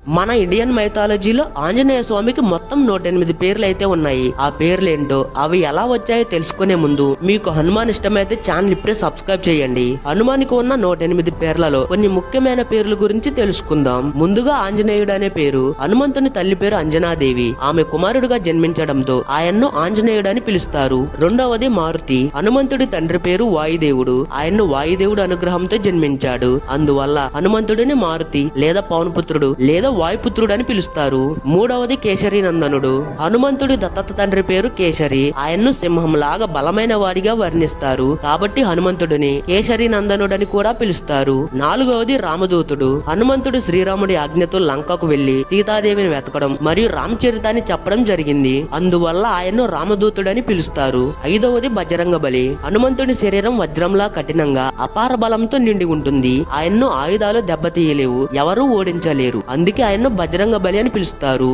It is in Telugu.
మన ఇండియన్ మైథాలజీలో ఆంజనేయ స్వామికి మొత్తం 108 పేర్లు అయితే ఉన్నాయి. ఆ పేర్లేంటో అవి ఎలా వచ్చాయో తెలుసుకునే ముందు మీకు హనుమాన్ ఇష్టమైతే ఛానల్ ఇప్పుడే సబ్స్క్రైబ్ చేయండి. హనుమానికి ఉన్న 108 పేర్లలో కొన్ని ముఖ్యమైన పేర్ల గురించి తెలుసుకుందాం. ముందుగా ఆంజనేయుడు అనే పేరు హనుమంతుని తల్లి పేరు అంజనాదేవి. ఆమె కుమారుడుగా జన్మించడంతో ఆయన్ను ఆంజనేయుడు అని పిలుస్తారు. రెండవది మారుతి. హనుమంతుడి తండ్రి పేరు వాయుదేవుడు. ఆయన్ను వాయుదేవుడు అనుగ్రహంతో జన్మించాడు. అందువల్ల హనుమంతుడిని మారుతి లేదా పవనపుత్రుడు లేదా వాయుపుత్రుడు అని పిలుస్తారు. మూడవది కేసరి నందనుడు. హనుమంతుడి దత్తత తండ్రి పేరు కేసరి. ఆయన్ను సింహంలాగా బలమైన వాడిగా వర్ణిస్తారు. కాబట్టి హనుమంతుడిని కేసరి నందనుడని కూడా పిలుస్తారు. నాలుగవది రామదూతుడు. హనుమంతుడు శ్రీరాముడి ఆజ్ఞతో లంకకు వెళ్లి సీతాదేవిని వెతకడం మరియు రామచరితాన్ని చెప్పడం జరిగింది. అందువల్ల ఆయన్ను రామదూతుడని పిలుస్తారు. ఐదవది బజరంగబలి. హనుమంతుడి శరీరం వజ్రంలా కఠినంగా అపార బలంతో నిండి ఉంటుంది. ఆయన్ను ఆయుధాలు దెబ్బతీయలేవు, ఎవరూ ఓడించలేరు. అందుకే ఆయన్ను బజరంగబలి అని పిలుస్తారు.